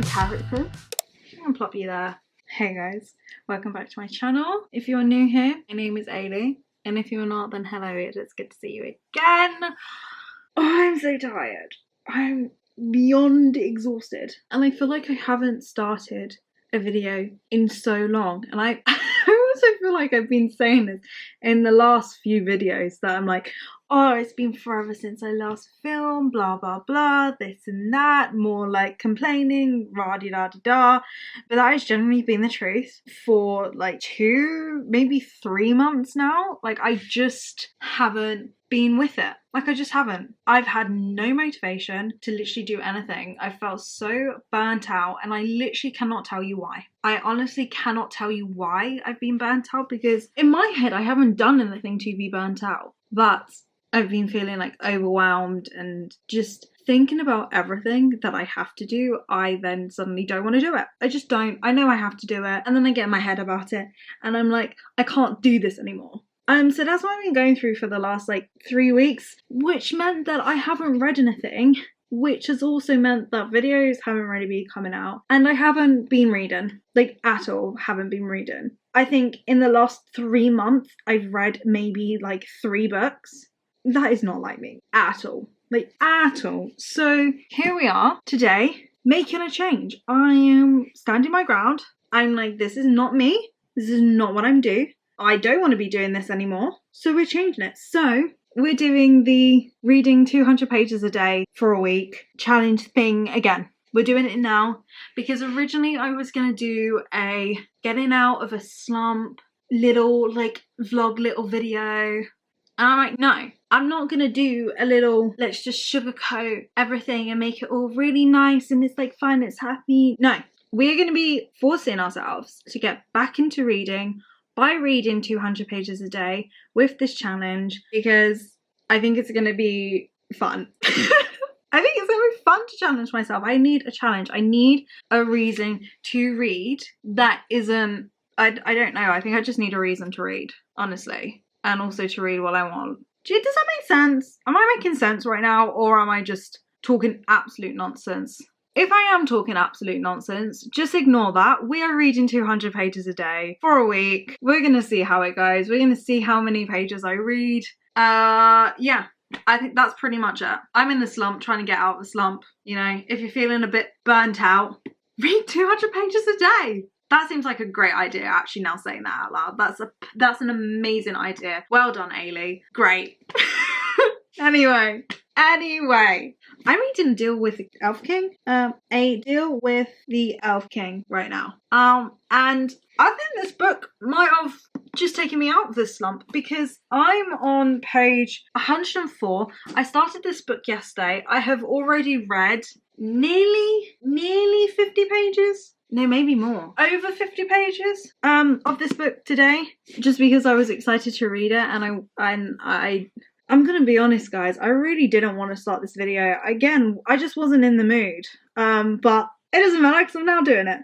Characters. I'm gonna plop you there. Hey guys, welcome back to my channel. If you're new here, my name is Eilidh, and if you're not, then hello, it's good to see you again. Oh, I'm so tired. I'm beyond exhausted, and I feel like I haven't started a video in so long, and I also feel like I've been saying this in the last few videos that I'm like, oh, it's been forever since I last filmed, blah blah blah, this and that, more like complaining, rah-di-da-di-da. But that has generally been the truth for like 2, maybe 3 months now. Like, I just haven't been with it. Like, I just haven't. I've had no motivation to literally do anything. I felt so burnt out, and I literally cannot tell you why. I honestly cannot tell you why I've been burnt out, because in my head I haven't done anything to be burnt out, but I've been feeling like overwhelmed and just thinking about everything that I have to do. I then suddenly don't want to do it. I just don't. I know I have to do it, and then I get in my head about it, and I'm like, I can't do this anymore. So that's what I've been going through for the last like 3 weeks, which meant that I haven't read anything, which has also meant that videos haven't really been coming out, and I haven't been reading, like at all, haven't been reading. I think in the last 3 months, I've read maybe like 3 books. That is not like me at all, like at all. So here we are today, making a change. I am standing my ground. I'm like, this is not me. This is not what I'm doing. I don't want to be doing this anymore. So we're changing it. So we're doing the reading 200 pages a day for a week challenge thing again. We're doing it now because originally I was going to do a getting out of a slump little like vlog little video. And I'm like, no, I'm not going to do a little, let's just sugarcoat everything and make it all really nice and it's like fun, it's happy. No, we're going to be forcing ourselves to get back into reading by reading 200 pages a day with this challenge, because I think it's going to be fun. I think it's going to be fun to challenge myself. I need a challenge. I need a reason to read that isn't, I don't know. I think I just need a reason to read, honestly. And also to read what I want. Does that make sense? Am I making sense right now, or am I just talking absolute nonsense? If I am talking absolute nonsense, just ignore that. We are reading 200 pages a day for a week. We're going to see how it goes. We're going to see how many pages I read. Yeah, I think that's pretty much it. I'm in the slump, trying to get out of the slump. You know, if you're feeling a bit burnt out, read 200 pages a day. That seems like a great idea, actually, now saying that out loud. That's an amazing idea. Well done, Eilidh. Great. Anyway, I'm reading a deal with the Elf King. A deal with the Elf King right now. And I think this book might have just taken me out of this slump, because I'm on page 104. I started this book yesterday. I have already read nearly 50 pages. No, maybe more. Over 50 pages of this book today, just because I was excited to read it, and I'm gonna be honest, guys, I really didn't want to start this video. Again, I just wasn't in the mood. But it doesn't matter because I'm now doing it.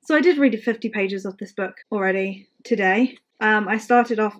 So I did read 50 pages of this book already today. I started off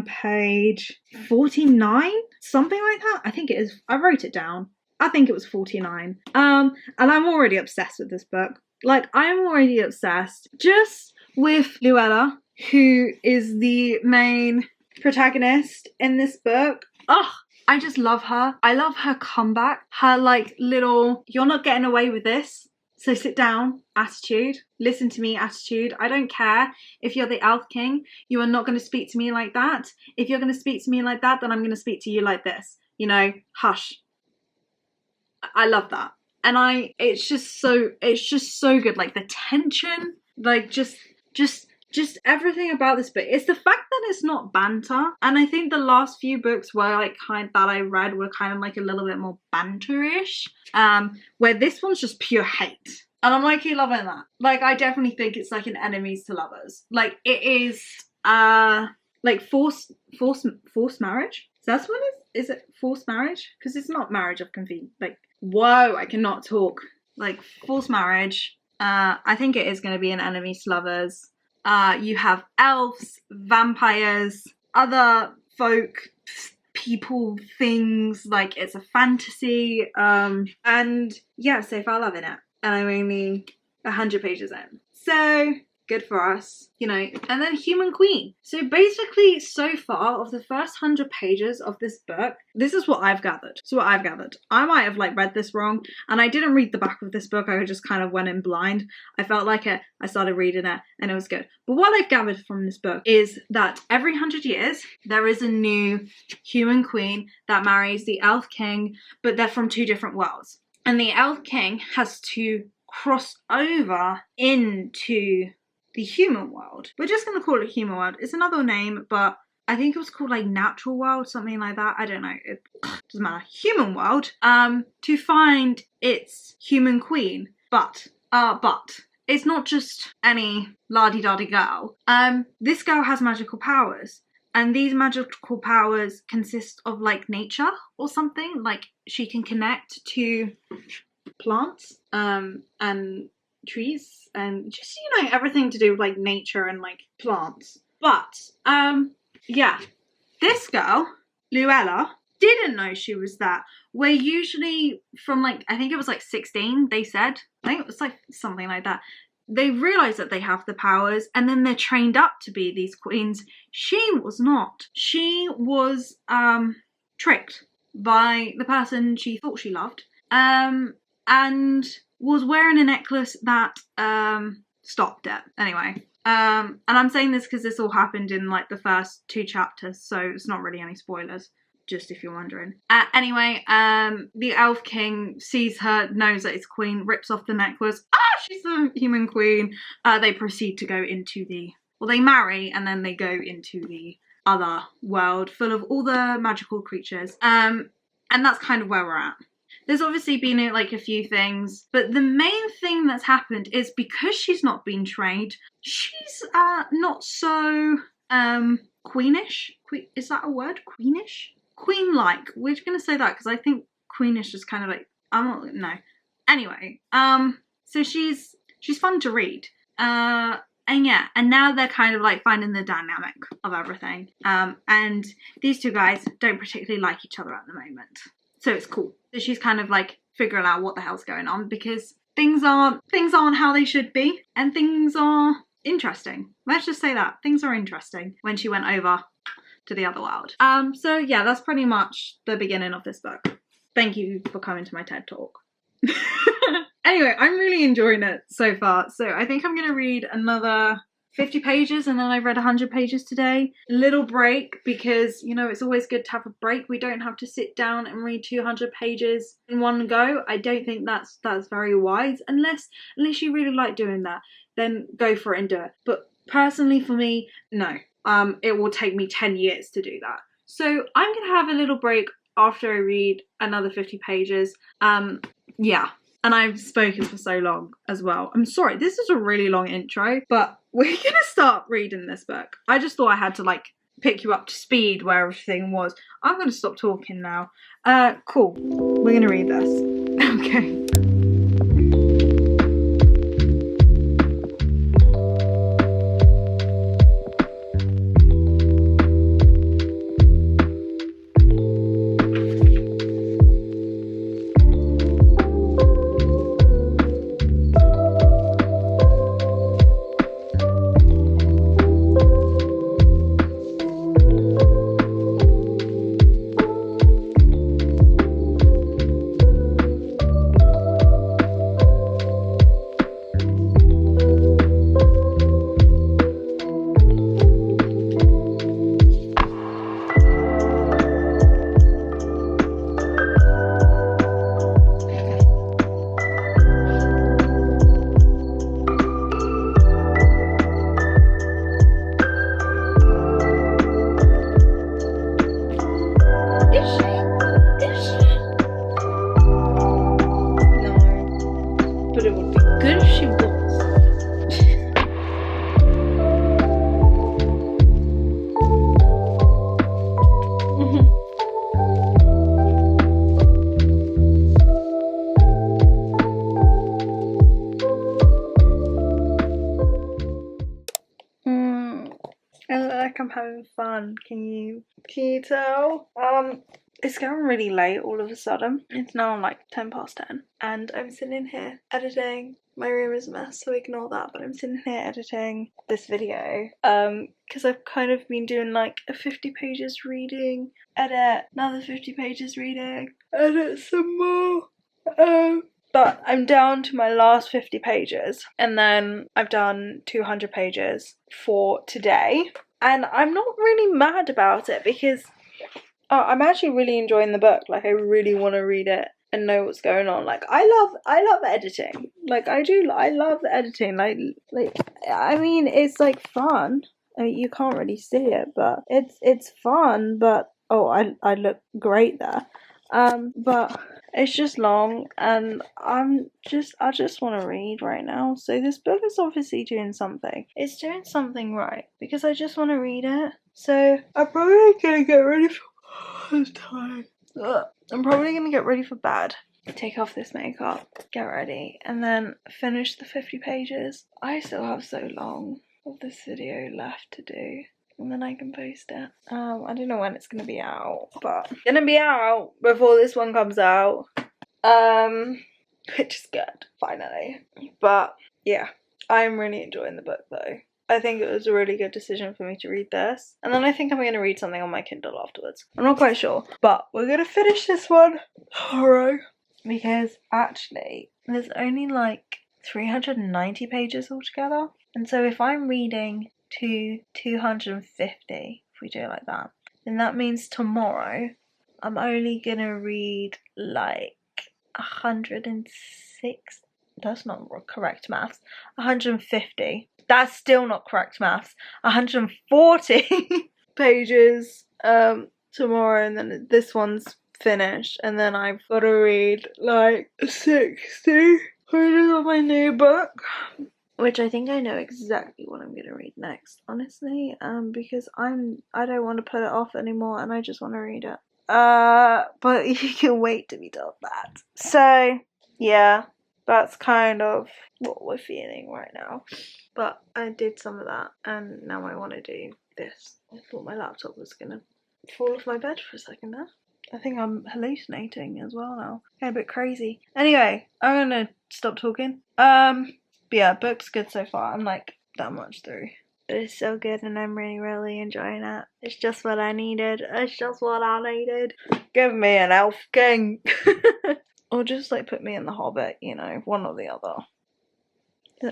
page 49, something like that. I think it is. I wrote it down. I think it was 49. And I'm already obsessed with this book. Like, I'm already obsessed just with Luella, who is the main protagonist in this book. Oh, I just love her. I love her comeback. Her like little, you're not getting away with this, so sit down attitude. Listen to me attitude. I don't care if you're the Elf King. You are not going to speak to me like that. If you're going to speak to me like that, then I'm going to speak to you like this. You know, hush. I love that. And it's just so good. Like the tension, like just everything about this book. It's the fact that it's not banter. And I think the last few books were like that I read were kind of like a little bit more banterish. Where this one's just pure hate. And I'm like, loving that. Like, I definitely think it's like an enemies to lovers. Like, it is like forced marriage. That's what it is. Is it forced marriage? Because it's not marriage of convenience. Like, whoa, I cannot talk. Like, forced marriage. I think it is going to be an enemies to lovers. You have elves, vampires, other folk, people, things. Like, it's a fantasy. And yeah, so far loving it. And I'm only 100 pages in. So good for us, you know. And then Human Queen. So basically, so far, of the first 100 pages of this book, this is what I've gathered. I might have like read this wrong, and I didn't read the back of this book. I just kind of went in blind. I felt like it. I started reading it, and it was good. But what I've gathered from this book is that every 100 years, there is a new Human Queen that marries the Elf King, but they're from 2 different worlds. And the Elf King has to cross over into the human world. We're just going to call it human world. It's another name, but I think it was called like natural world, something like that. I don't know. It doesn't matter. Human world. To find its human queen. But it's not just any la-di-da-di girl. This girl has magical powers. And these magical powers consist of like nature or something. Like she can connect to plants and trees and just, you know, everything to do with like nature and like plants. But yeah, this girl, Luella, didn't know she was that. Where usually from like, I think it was like 16, they said. I think it was like something like that. They realise that they have the powers and then they're trained up to be these queens. She was not. She was tricked by the person she thought she loved and was wearing a necklace that stopped it. Anyway, and I'm saying this because this all happened in like the first 2 chapters, so it's not really any spoilers, just if you're wondering. Anyway, the Elf King sees her, knows that it's queen, rips off the necklace. She's the human queen. They proceed to go into they marry and then they go into the other world full of all the magical creatures. And that's kind of where we're at. There's obviously been like a few things, but the main thing that's happened is because she's not been trained, she's not so queenish. Is that a word? Queenish? Queen-like. We're going to say that because I think queenish is kind of like, no. Anyway, so she's fun to read. And yeah, and now they're kind of like finding the dynamic of everything. And these 2 guys don't particularly like each other at the moment. So it's cool. So she's kind of like figuring out what the hell's going on because things aren't how they should be and things are interesting. Let's just say that. Things are interesting when she went over to the other world. So yeah, that's pretty much the beginning of this book. Thank you for coming to my TED Talk. Anyway, I'm really enjoying it so far. So I think I'm going to read another 50 pages and then I've read 100 pages today. A little break because, you know, it's always good to have a break. We don't have to sit down and read 200 pages in one go. I don't think that's very wise unless you really like doing that. Then go for it and do it. But personally for me, no. It will take me 10 years to do that. So I'm going to have a little break after I read another 50 pages. Yeah. And I've spoken for so long as well. I'm sorry, this is a really long intro, but we're going to start reading this book. I just thought I had to like pick you up to speed where everything was. I'm going to stop talking now. Cool. We're going to read this. Okay. having fun. Can you tell? It's getting really late all of a sudden. It's now like 10 past 10 and I'm sitting here editing. My room is a mess, so ignore that, but I'm sitting here editing this video because I've kind of been doing like a 50 pages reading, edit, another 50 pages reading, edit some more. But I'm down to my last 50 pages and then I've done 200 pages for today, and I'm not really mad about it because I'm actually really enjoying the book. Like, I really want to read it and know what's going on. Like, I love editing. Like, I love editing. Like I mean, it's like fun. I mean, you can't really see it, but it's fun. But oh, I look great there. But it's just long, and I just want to read right now. So this book is obviously doing something. It's doing something right because I just want to read it. So I'm probably gonna get ready for time. I'm probably gonna get ready for bed, take off this makeup, get ready, and then finish the 50 pages. I still have so long of this video left to do, and then I can post it. I don't know when it's gonna be out, but it's gonna be out before this one comes out. Which is good, finally. But yeah, I'm really enjoying the book though. I think it was a really good decision for me to read this. And then I think I'm going to read something on my Kindle afterwards. I'm not quite sure. But we're going to finish this one tomorrow. Because actually, there's only like 390 pages altogether. And so if I'm reading to 250, if we do it like that, then that means tomorrow I'm only going to read like 106. That's not correct maths. 150. That's still not correct maths. 140 pages tomorrow, and then this one's finished, and then I've got to read like 60 pages of my new book, which I think I know exactly what I'm gonna read next, honestly, because I don't want to put it off anymore, and I just want to read it. But you can wait to be told that. So yeah, that's kind of what we're feeling right now. But I did some of that, and now I want to do this. I thought my laptop was gonna fall off my bed for a second there. I think I'm hallucinating as well now. Okay, a bit crazy. Anyway, I'm gonna stop talking. But yeah, book's good so far. I'm like that much through. It's so good, and I'm really enjoying it. It's just what I needed. It's just what I needed. Give me an Elf King. Or just like put me in The Hobbit, you know, one or the other.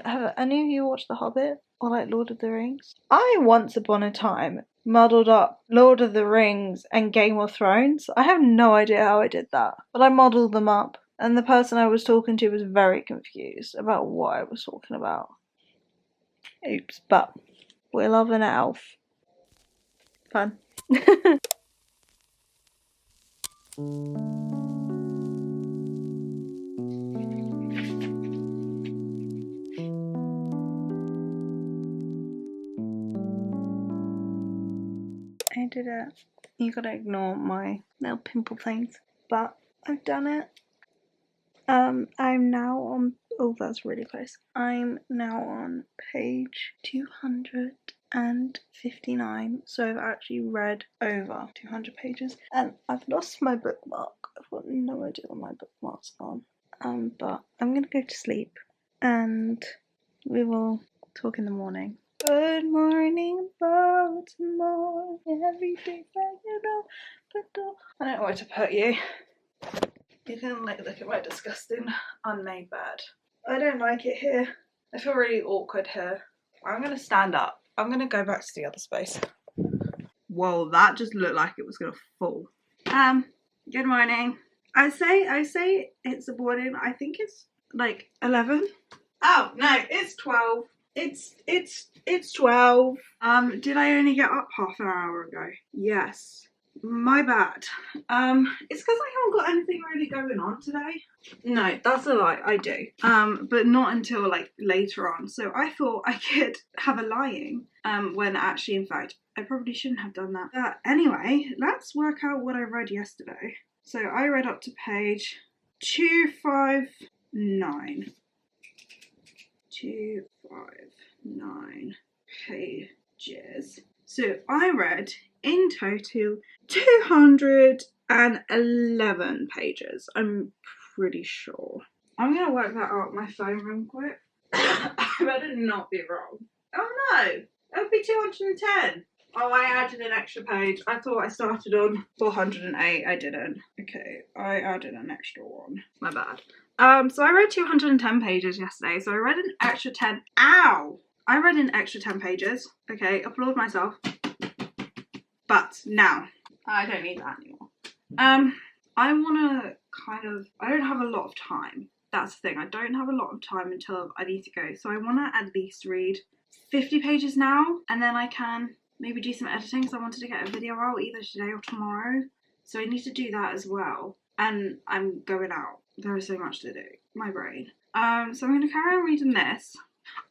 Have any of you watched The Hobbit or like Lord of the Rings? I once upon a time muddled up Lord of the Rings and Game of Thrones. I have no idea how I did that, but I muddled them up, and the person I was talking to was very confused about what I was talking about. Oops, but we're loving Elf. Fun. I did it. You gotta ignore my little pimple things, but I've done it. I'm now on, oh that's really close. I'm now on page 259, so I've actually read over 200 pages, and I've lost my bookmark. I've got no idea where my bookmark's gone. But I'm gonna go to sleep, and we will talk in the morning. Good morning, Baltimore. Everything that you know, but I don't know where to put you. You can like look at my disgusting unmade bed. I don't like it here. I feel really awkward here. I'm gonna stand up. I'm gonna go back to the other space. Whoa, that just looked like it was gonna fall. Good morning. I say it's the morning. I think it's like 11. Oh no, it's 12. It's 12. Did I only get up half an hour ago? Yes. My bad. It's because I haven't got anything really going on today. No, that's a lie, I do. But not until like later on. So I thought I could have a lying, when actually, in fact, I probably shouldn't have done that. Anyway, let's work out what I read yesterday. So I read up to page 259. 259 pages. So I read in total 211 pages. I'm pretty sure. I'm gonna work that out on my phone real quick. I better not be wrong. Oh no, it would be 210. Oh, I added an extra page. I thought I started on 408. I didn't. Okay, I added an extra one. My bad. So I read 210 pages yesterday. So I read an extra 10. Ow! I read an extra 10 pages. Okay, applaud myself. But now, I don't need that anymore. I wanna I don't have a lot of time. That's the thing. I don't have a lot of time until I need to go. So I wanna at least read 50 pages now, and then I can maybe do some editing because I wanted to get a video out either today or tomorrow. So I need to do that as well. And I'm going out. There is so much to do. My brain. So I'm going to carry on reading this.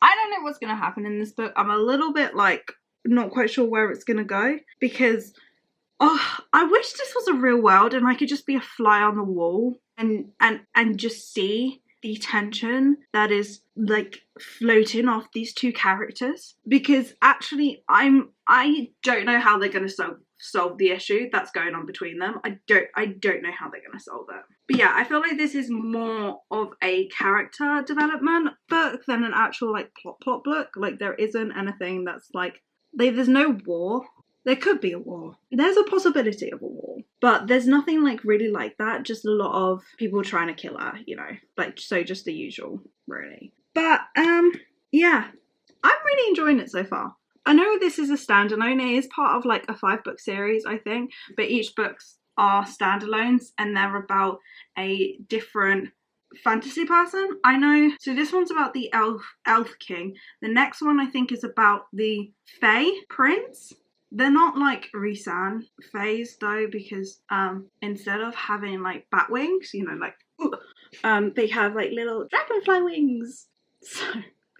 I don't know what's going to happen in this book. I'm a little bit like not quite sure where it's going to go because I wish this was a real world and I could just be a fly on the wall and just see the tension that is like floating off these two characters, because actually I don't know how they're going to solve the issue that's going on between them. I don't know how they're going to solve it. But yeah, I feel like this is more of a character development book than an actual like plot book. Like there isn't anything that's like there's no war. There could be a war. There's a possibility of a war. But there's nothing like really like that. Just a lot of people trying to kill her, you know. Like, so just the usual, really. But, yeah. I'm really enjoying it so far. I know this is a standalone. It is part of like a 5-book series, I think. But each books are standalones and they're about a different fantasy person. I know. So this one's about the elf king. The next one I think is about the fae prince. They're not like Risan phase though, because instead of having like bat wings, you know, like they have like little dragonfly wings. So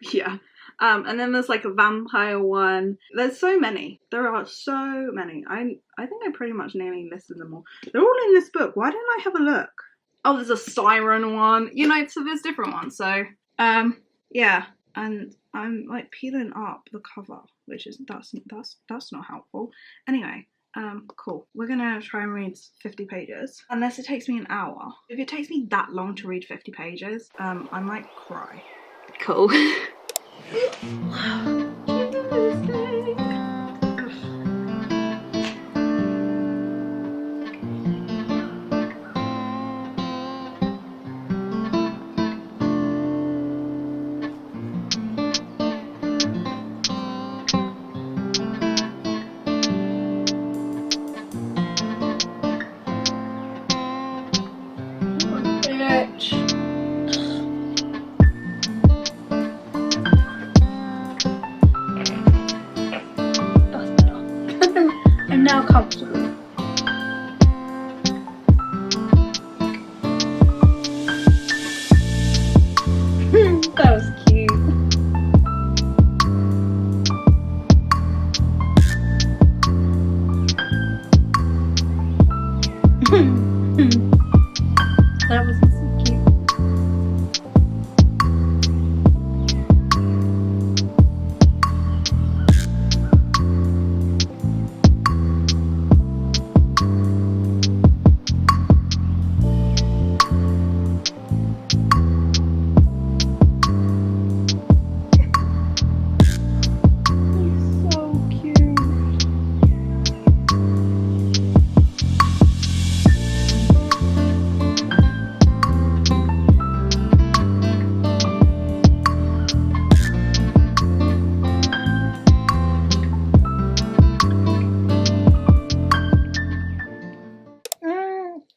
yeah. And then there's like a vampire one. There's so many. There are so many. I think I pretty much nearly listed them all. They're all in this book. Why don't I have a look? Oh, there's a siren one. You know, so there's different ones. So yeah. And I'm like peeling up the cover, which is that's not helpful. Anyway, cool. We're gonna try and read 50 pages. Unless it takes me an hour. If it takes me that long to read 50 pages, I might cry. Cool. I'm now comfortable. That was cute. That was so cute.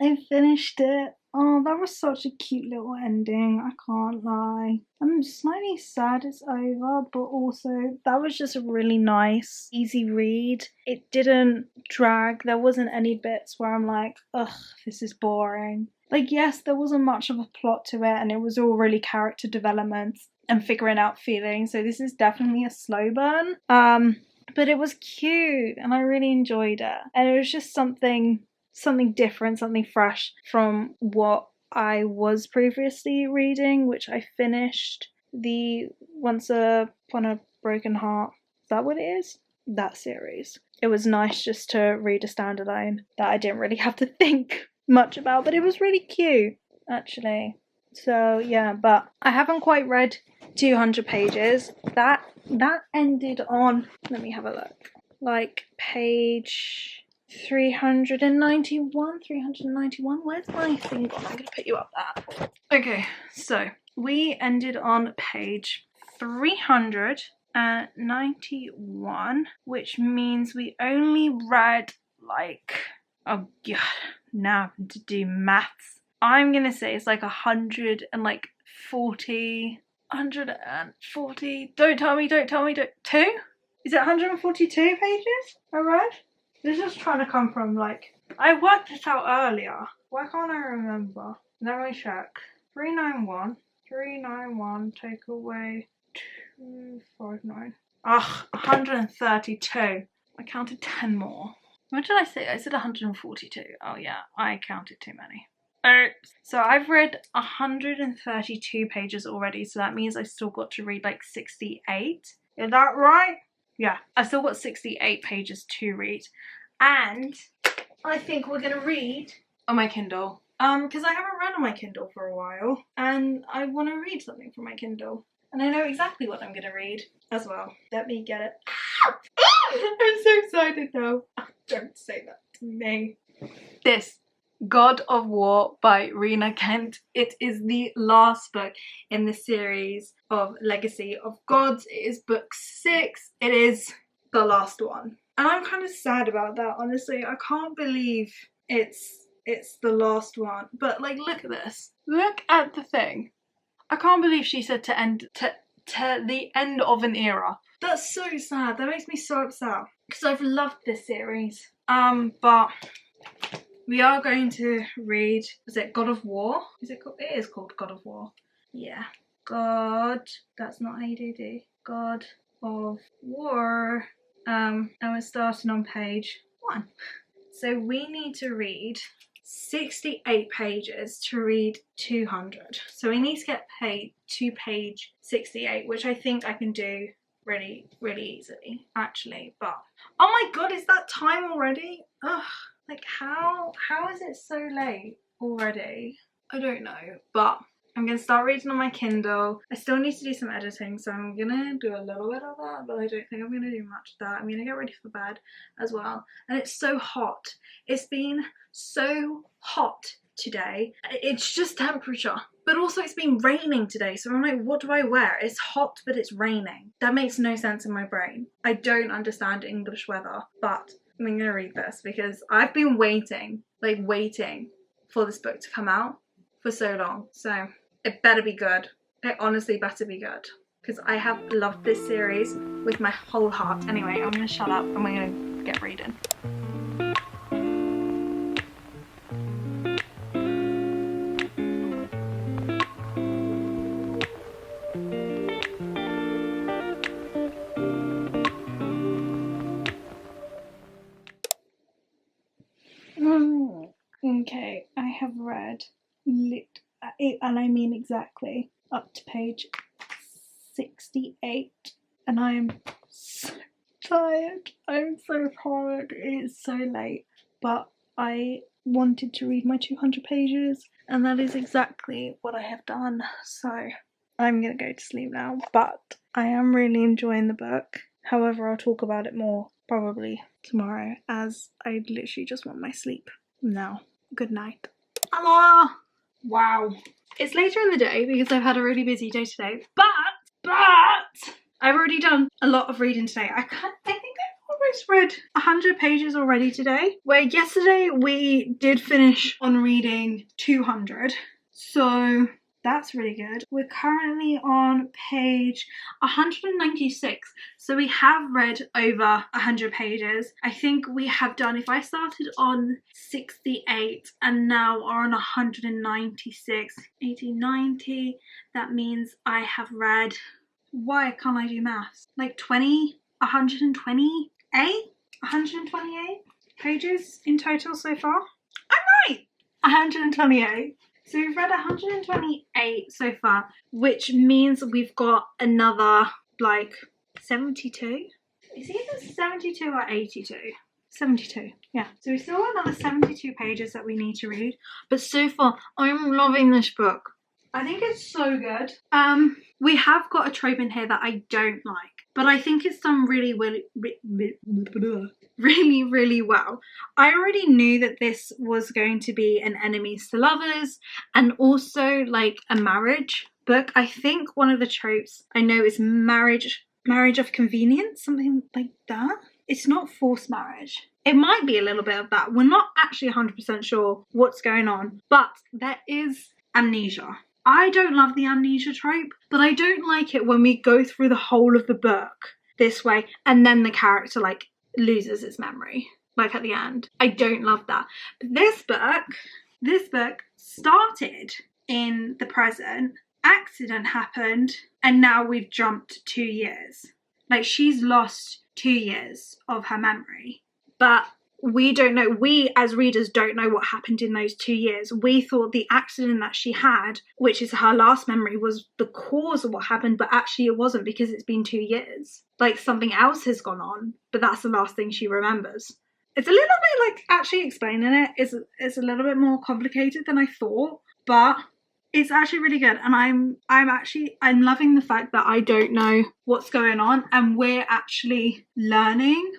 I finished it. Oh, that was such a cute little ending. I can't lie. I'm slightly sad it's over, but also that was just a really nice, easy read. It didn't drag. There wasn't any bits where I'm like, ugh, this is boring. Like, yes, there wasn't much of a plot to it, and it was all really character development and figuring out feelings. So this is definitely a slow burn. But it was cute, and I really enjoyed it. And it was just something different, something fresh from what I was previously reading, which I finished the Once Upon a Broken Heart. Is that what it is? that series. It was nice just to read a standalone that I didn't really have to think much about, but it was really cute, actually. So yeah, but I haven't quite read 200 pages. That ended on, let me have a look, like page 391. Where's my thing gone? I'm gonna put you up there. Okay, so we ended on page 391, which means we only read like, oh god, now I'm to do maths. I'm gonna say it's like 140. Don't tell me. Two? Is it 142 pages I read? This is trying to come from like, I worked it out earlier. Why can't I remember? Let me check. 391 take away 259. Ugh, 132. I counted 10 more. What did I say? I said 142. Oh yeah, I counted too many. So I've read 132 pages already, so that means I've still got to read like 68. Is that right? Yeah, I've still got 68 pages to read. And I think we're gonna read on my Kindle. Because I haven't read on my Kindle for a while, and I want to read something from my Kindle. And I know exactly what I'm gonna read as well. Let me get it. I'm so excited now. Don't say that to me. This God of War by Rena Kent. It is the last book in the series of Legacy of Gods. It is book 6. It is the last one. And I'm kind of sad about that, honestly. I can't believe it's the last one. But like, look at this. Look at the thing. I can't believe she said to the end of an era. That's so sad. That makes me so upset. Because I've loved this series. But we are going to read, is it God of War? Is it called? It is called God of War. Yeah. God, that's not ADD. God of War. And we're starting on page 1. So we need to read 68 pages to read 200. So we need to get paid to page 68, which I think I can do really, really easily, actually. But, oh my god, is that time already? Ugh. Like, how is it so late already? I don't know, but I'm going to start reading on my Kindle. I still need to do some editing, so I'm going to do a little bit of that, but I don't think I'm going to do much of that. I'm going to get ready for bed as well. And it's so hot. It's been so hot today. It's just temperature. But also it's been raining today, so I'm like, what do I wear? It's hot, but it's raining. That makes no sense in my brain. I don't understand English weather, but I'm going to read this because I've been waiting for this book to come out for so long. So it better be good. It honestly better be good because I have loved this series with my whole heart. Anyway, I'm going to shut up and we're going to get reading. Okay, I have read and I mean exactly up to page 68, and I am so tired. I'm so tired. It's so late, but I wanted to read my 200 pages, and that is exactly what I have done. So I'm gonna go to sleep now, but I am really enjoying the book. However, I'll talk about it more probably tomorrow, as I literally just want my sleep now. Good night. Hello. Wow. It's later in the day because I've had a really busy day today, but I've already done a lot of reading today. I think I've almost read 100 pages already today, where yesterday we did finish on reading 200. So that's really good. We're currently on page 196. So we have read over 100 pages. I think we have done, if I started on 68 and now are on 196, 80, 90, that means I have read, why can't I do maths? Like 128 pages in total so far. I'm right! 128. So we've read 128 so far, which means we've got another like 72 It's either 72 or 82. 72, yeah. So we still have another 72 pages that we need to read. But so far, I'm loving this book. I think it's so good. We have got a trope in here that I don't like, but I think it's done really, really well. I already knew that this was going to be an enemies to lovers and also like a marriage book. I think one of the tropes I know is marriage of convenience, something like that. It's not forced marriage. It might be a little bit of that. We're not actually 100% sure what's going on, but there is amnesia. I don't love the amnesia trope, but I don't like it when we go through the whole of the book this way and then the character like loses its memory, like at the end. I don't love that. But this book started in the present, accident happened, and now we've jumped 2 years. Like, she's lost 2 years of her memory, but we don't know, we as readers don't know what happened in those 2 years. We thought the accident that she had, which is her last memory, was the cause of what happened, but actually it wasn't, because it's been 2 years. Like, something else has gone on, but that's the last thing she remembers. It's a little bit like, actually explaining it is a little bit more complicated than I thought, but it's actually really good. And I'm loving the fact that I don't know what's going on and we're actually learning,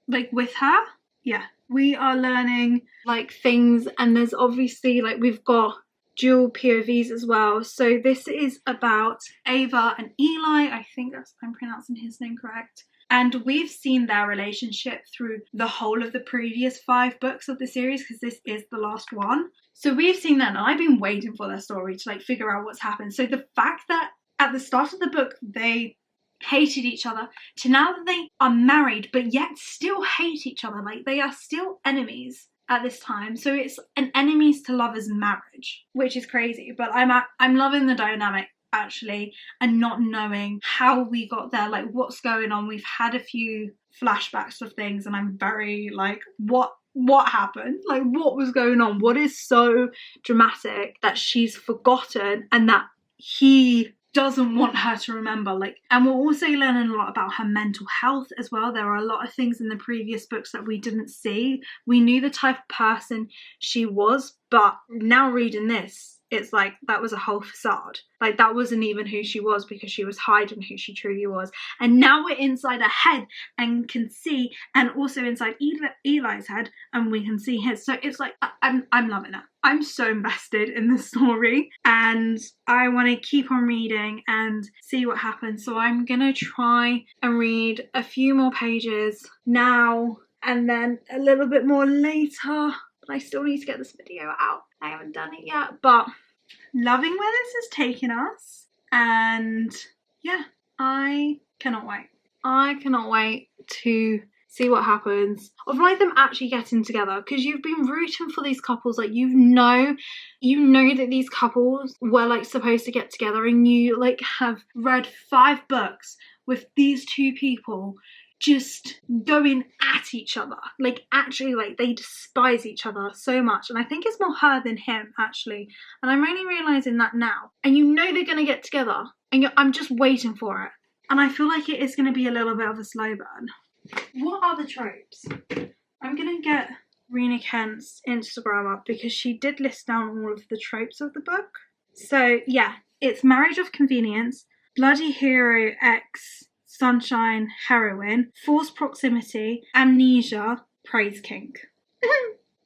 like, with her. Yeah, we are learning like things, and there's obviously like we've got dual POVs as well. So this is about Ava and Eli. I think I'm pronouncing his name correct. And we've seen their relationship through the whole of the previous 5 books of the series, because this is the last one. So we've seen that, and I've been waiting for their story to like figure out what's happened. So the fact that at the start of the book they hated each other, to now that they are married but yet still hate each other, like they are still enemies at this time. So it's an enemies to lovers marriage, which is crazy. But I'm loving the dynamic actually, and not knowing how we got there, like what's going on. We've had a few flashbacks of things, and I'm very like, what happened? Like, what was going on? What is so dramatic that she's forgotten and that he doesn't want her to remember? Like, and we're also learning a lot about her mental health as well. There are a lot of things in the previous books that we didn't see. We knew the type of person she was, but now reading this, it's like that was a whole facade. Like, that wasn't even who she was, because she was hiding who she truly was. And now we're inside her head and can see, and also inside Eli's head, and we can see his. So it's like, I'm loving it. I'm so invested in the story, and I want to keep on reading and see what happens. So I'm gonna try and read a few more pages now, and then a little bit more later. But I still need to get this video out. I haven't done it yet, but loving where this has taken us. And yeah, I cannot wait. I cannot wait to see what happens, of like them actually getting together, because you've been rooting for these couples. Like, you know that these couples were like supposed to get together, and you like have read 5 books with these 2 people just going at each other, like actually like they despise each other so much. And I think it's more her than him actually, and I'm only realizing that now. And you know they're gonna get together, and I'm just waiting for it, and I feel like it is gonna be a little bit of a slow burn. What are the tropes? I'm gonna get Rena Kent's Instagram up, because she did list down all of the tropes of the book. So yeah, it's marriage of convenience, bloody hero X sunshine heroine, forced proximity, amnesia, praise kink.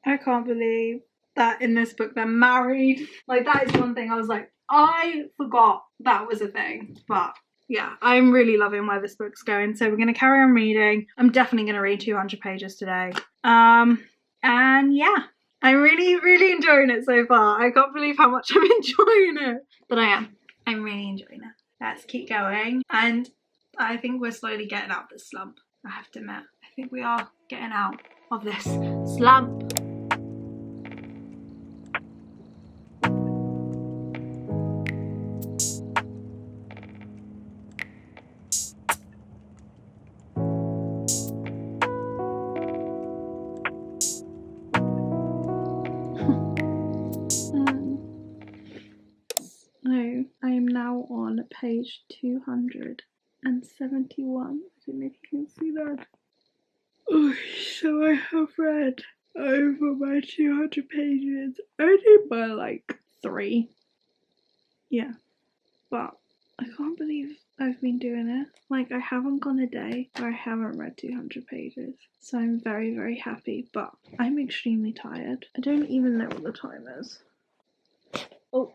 I can't believe that in this book they're married. Like, that is one thing I was like, I forgot that was a thing. But yeah, I'm really loving where this book's going. So we're going to carry on reading. I'm definitely going to read 200 pages today. And yeah, I'm really enjoying it so far. I can't believe how much I'm enjoying it. But I am. I'm really enjoying it. Let's keep going. And I think we're slowly getting out of this slump. I have to admit, I think we are getting out of this slump. So I am now on page 200. 271. I don't know if you can see that. Oh, so I have read over my 200 pages, only by like 3. Yeah, but I can't believe I've been doing it. Like, I haven't gone a day where I haven't read 200 pages. So I'm very, very happy, but I'm extremely tired. I don't even know what the time is. Oh.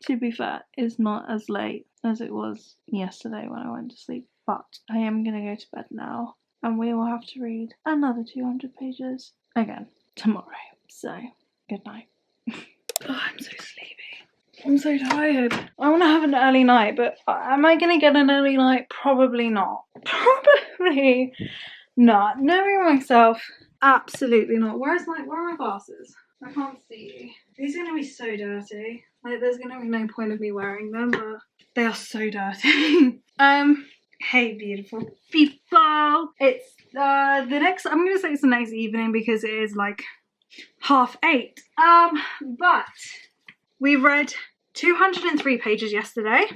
To be fair, it's not as late as it was yesterday when I went to sleep, but I am going to go to bed now, and we will have to read another 200 pages again tomorrow. So, good night. Oh, I'm so sleepy. I'm so tired. I want to have an early night, but am I going to get an early night? Probably not. Probably not. Knowing myself, absolutely not. Where are my glasses? I can't see you. These are going to be so dirty. Like, there's going to be no point of me wearing them, but they are so dirty. Hey, beautiful people. It's I'm going to say it's the next evening because it is like 8:30. But we read 203 pages yesterday,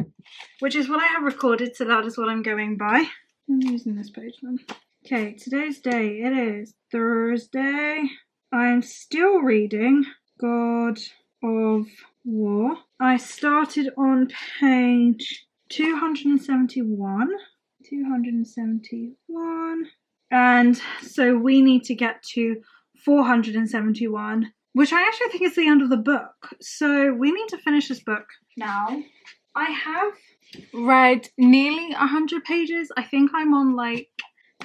which is what I have recorded, so that is what I'm going by. I'm using this page then. Okay, today's day, it is Thursday. I am still reading God of War. I started on page 271. 271. And so we need to get to 471, which I actually think is the end of the book. So we need to finish this book now. I have read nearly 100 pages. I think I'm on like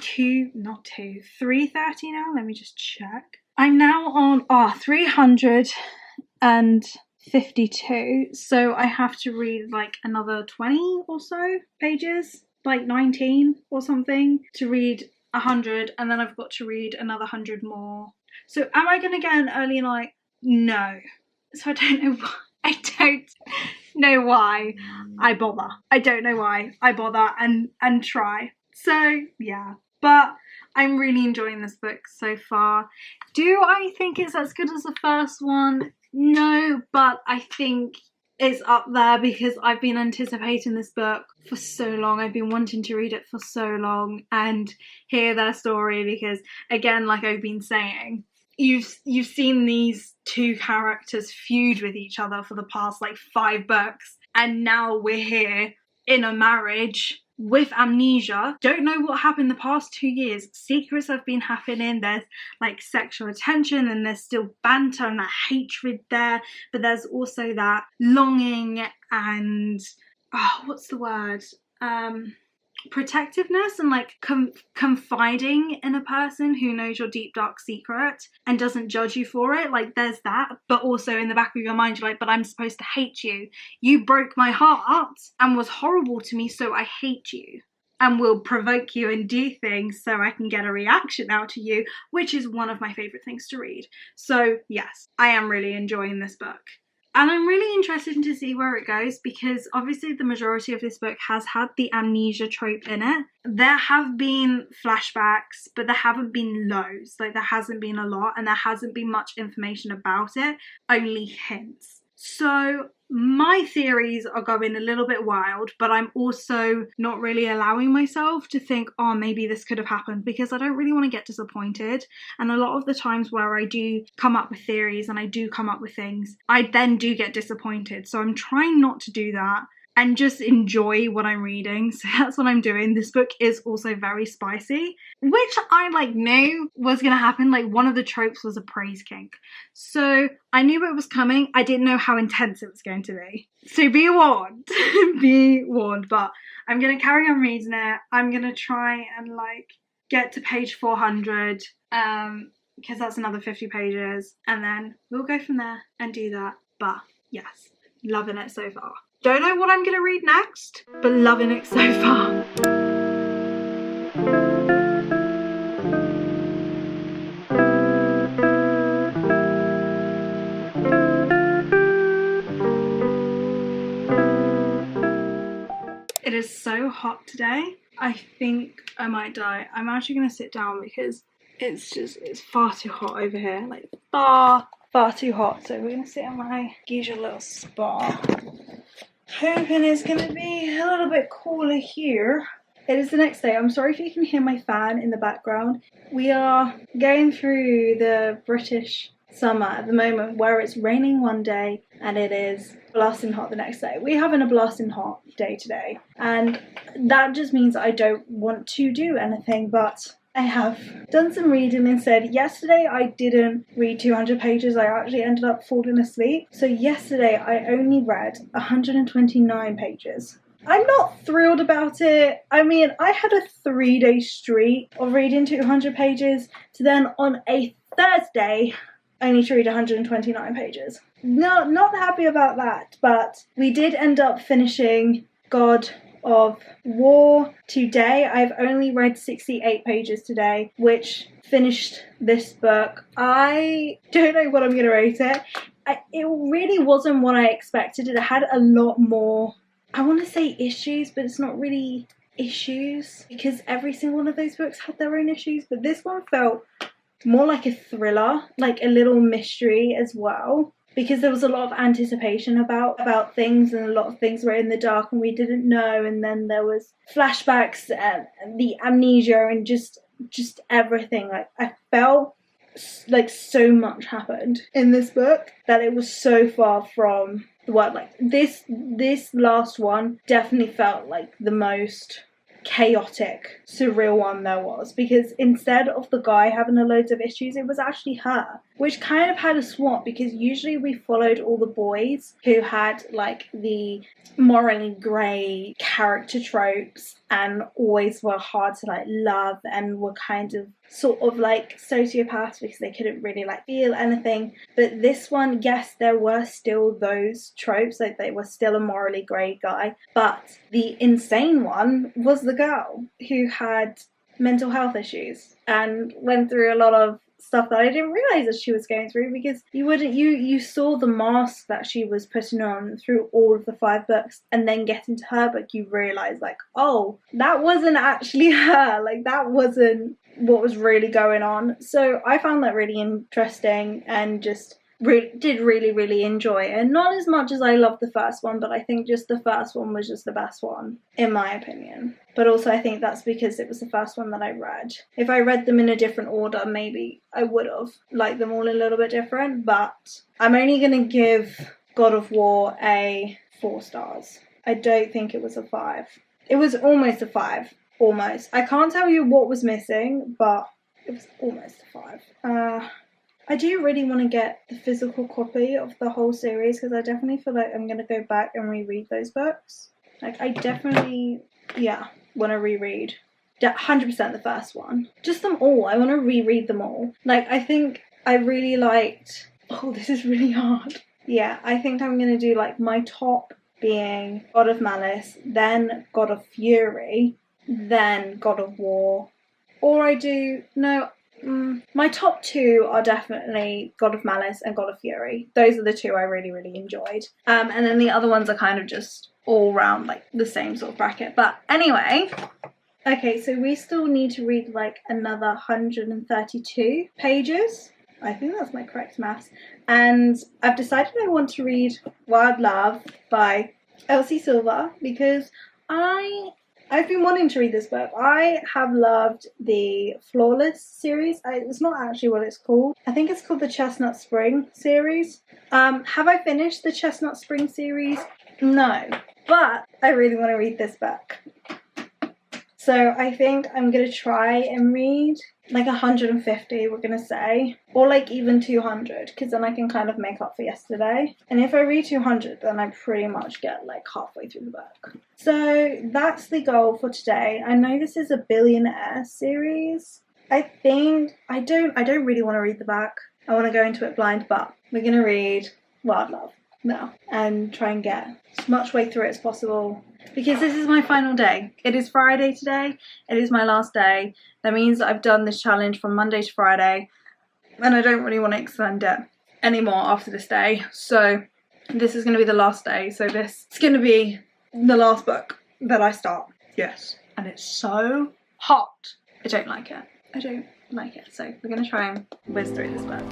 330 now. Let me just check. I'm now on 352. So I have to read like another 20 or so pages, like 19 or something, to read 100, and then I've got to read another 100 more. So am I going to get an early night? No. So I don't know why. I don't know why I bother. I don't know why I bother and try. So yeah, but I'm really enjoying this book so far. Do I think it's as good as the first one? No, but I think it's up there because I've been anticipating this book for so long. I've been wanting to read it for so long and hear their story because, again, like I've been saying, you've seen these two characters feud with each other for the past like 5 books, and now we're here in a marriage with amnesia. Don't know what happened the past 2 years. Secrets have been happening. There's like sexual attention, and there's still banter and that hatred there, but there's also that longing and what's the word, protectiveness and like confiding in a person who knows your deep dark secret and doesn't judge you for it. Like, there's that, but also in the back of your mind you're like, but I'm supposed to hate you. You broke my heart and was horrible to me, so I hate you and will provoke you and do things so I can get a reaction out of you, which is one of my favorite things to read. So yes, I am really enjoying this book. And I'm really interested to see where it goes because obviously the majority of this book has had the amnesia trope in it. There have been flashbacks, but there haven't been loads. Like, there hasn't been a lot, and there hasn't been much information about it, only hints. So my theories are going a little bit wild, but I'm also not really allowing myself to think, oh, maybe this could have happened, because I don't really want to get disappointed. And a lot of the times where I do come up with theories and I do come up with things, I then do get disappointed. So I'm trying not to do that and just enjoy what I'm reading. So that's what I'm doing. This book is also very spicy, which I knew was gonna happen. Like, one of the tropes was a praise kink, so I knew it was coming. I didn't know how intense it was going to be, so be warned. Be warned. But I'm gonna carry on reading it. I'm gonna try and get to page 400 because that's another 50 pages, and then we'll go from there and do that. But yes, loving it so far. Don't know what I'm going to read next, but loving it so far. It is so hot today. I think I might die. I'm actually going to sit down because it's far too hot over here. Like, far too hot. So we're going to sit in my usual little spot. hoping it's going to be a little bit cooler here. It is the next day. I'm sorry if you can hear my fan in the background. We are going through the British summer at the moment where it's raining one day and it is blasting hot the next day. We're having a blasting hot day today, and that just means I don't want to do anything, but I have done some reading instead. Yesterday I didn't read 200 pages. I actually ended up falling asleep. So yesterday I only read 129 pages. I'm not thrilled about it. I mean, I had a 3-day streak of reading 200 pages to then on a Thursday I need to read 129 pages. No, not happy about that, but we did end up finishing God of War today. I've only read 68 pages today, which finished this book. I don't know what I'm going to rate it. It really wasn't what I expected. It had a lot more, I want to say issues, but it's not really issues because every single one of those books had their own issues, but this one felt more like a thriller, like a little mystery as well, because there was a lot of anticipation about things, and a lot of things were in the dark and we didn't know, and then there was flashbacks and the amnesia and just everything. Like, I felt like so much happened in this book that it was so far from the word. Like, this last one definitely felt like the most chaotic, surreal one there was, because instead of the guy having a loads of issues, it was actually her, which kind of had a swap, because usually we followed all the boys who had like the morally grey character tropes and always were hard to like love and were kind of sort of like sociopaths because they couldn't really like feel anything. But this one, yes, there were still those tropes, like they were still a morally grey guy, but the insane one was the girl who had mental health issues and went through a lot of stuff that I didn't realise that she was going through, because you saw the mask that she was putting on through all of the 5 books, and then getting to her book you realise like, oh, that wasn't actually her, like that wasn't what was really going on. So I found that really interesting and just did really enjoy it. And not as much as I loved the first one, but I think just the first one was just the best one in my opinion. But also I think that's because it was the first one that I read. If I read them in a different order, maybe I would have liked them all a little bit different, but I'm only going to give God of War a 4 stars. I don't think it was a 5. It was almost a 5. Almost. I can't tell you what was missing, but it was almost a 5. I do really want to get the physical copy of the whole series, because I definitely feel like I'm going to go back and reread those books. Like, I definitely, want to reread 100% the first one. Just them all. I want to reread them all. Like, I think I really liked... Oh, this is really hard. Yeah, I think I'm going to do, like, my top being God of Malice, then God of Fury, then God of War. Or I do... No... my top 2 are definitely God of Malice and God of Fury. Those are the 2 I really enjoyed. And then the other ones are kind of just all round like the same sort of bracket. But anyway, okay, so we still need to read like another 132 pages. I think that's my correct maths. And I've decided I want to read Wild Love by Elsie Silver, because I've been wanting to read this book. I have loved the Flawless series. It's not actually what it's called. I think it's called the Chestnut Spring series. Have I finished the Chestnut Spring series? No. But I really want to read this book. So I think I'm going to try and read like 150, we're going to say. Or like even 200, because then I can kind of make up for yesterday. And if I read 200, then I pretty much get like halfway through the book. So that's the goal for today. I know this is a billionaire series. I think I don't really want to read the back. I want to go into it blind, but we're going to read Wild Love now and try and get as much way through it as possible, because this is my final day. It is Friday today. It is my last day. That means that I've done this challenge from Monday to Friday, and I don't really want to extend it anymore after this day. So this is going to be the last day. So this is going to be the last book that I start. Yes. And it's so hot. I don't like it. I don't like it. So we're going to try and whiz through this book.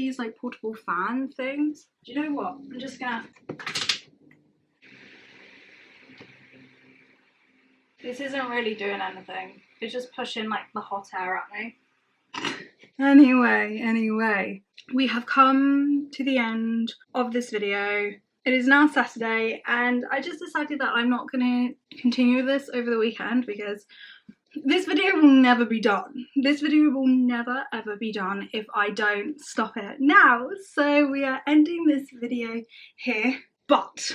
these like portable fan things. Do you know what? I'm just gonna... This isn't really doing anything. It's just pushing like the hot air at me. Anyway, we have come to the end of this video. It is now Saturday and I just decided that I'm not going to continue this over the weekend because this video will never be done. This video will never ever be done if I don't stop it now. So we are ending this video here. But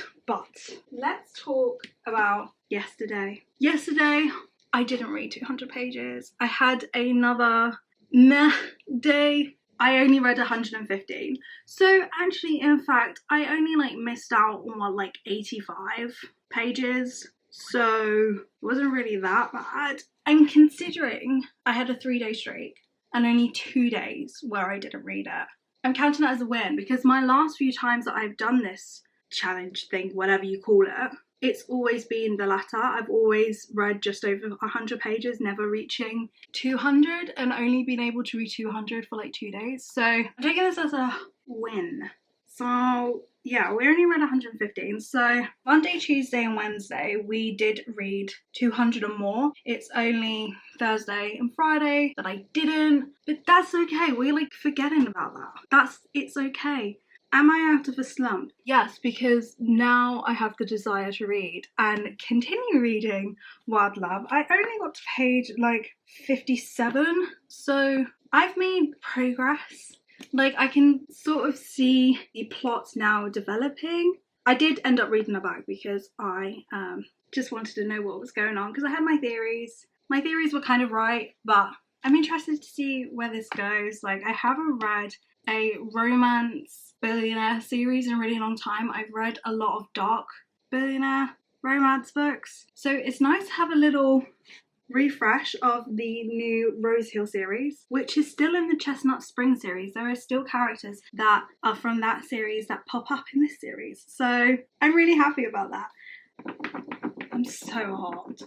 let's talk about yesterday. Yesterday, I didn't read 200 pages. I had another meh day. I only read 115. So actually, in fact, I only like missed out on what, like 85 pages. So it wasn't really that bad. And considering I had a 3-day streak and only 2 days where I didn't read it, I'm counting that as a win because my last few times that I've done this challenge thing, whatever you call it, it's always been the latter. I've always read just over 100 pages, never reaching 200, and only been able to read 200 for like 2 days. So I'm taking this as a win. So yeah, we only read 115. So Monday, Tuesday and Wednesday we did read 200 or more. It's only Thursday and Friday that I didn't, but that's okay. We're like forgetting about that. It's okay. Am I out of a slump? Yes, because now I have the desire to read and continue reading Wild Love. I only got to page like 57, so I've made progress. Like I can sort of see the plot now developing. I did end up reading it back because I just wanted to know what was going on because I had my theories. My theories were kind of right, but I'm interested to see where this goes. Like I haven't read a romance billionaire series in a really long time. I've read a lot of dark billionaire romance books, so it's nice to have a little refresh of the new Rose Hill series, which is still in the Chestnut Spring series. There are still characters that are from that series that pop up in this series, so I'm really happy about that. I'm so hot.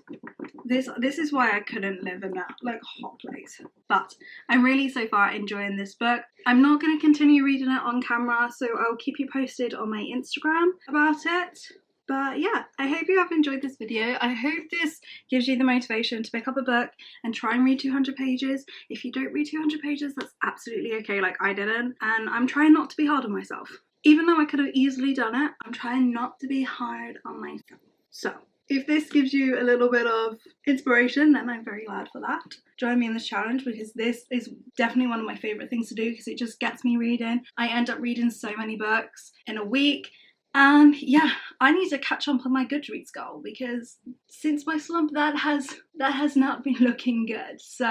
This is why I couldn't live in that like hot place. But I'm really so far enjoying this book. I'm not going to continue reading it on camera, so I'll keep you posted on my Instagram about it. But yeah, I hope you have enjoyed this video. I hope this gives you the motivation to pick up a book and try and read 200 pages. If you don't read 200 pages, that's absolutely okay, like I didn't. And I'm trying not to be hard on myself. Even though I could have easily done it, I'm trying not to be hard on myself. So if this gives you a little bit of inspiration, then I'm very glad for that. Join me in this challenge because this is definitely one of my favourite things to do because it just gets me reading. I end up reading so many books in a week. And yeah, I need to catch up on my Goodreads goal because since my slump that has not been looking good. So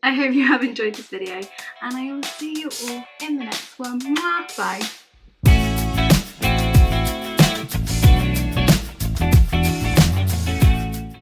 I hope you have enjoyed this video and I will see you all in the next one. Bye.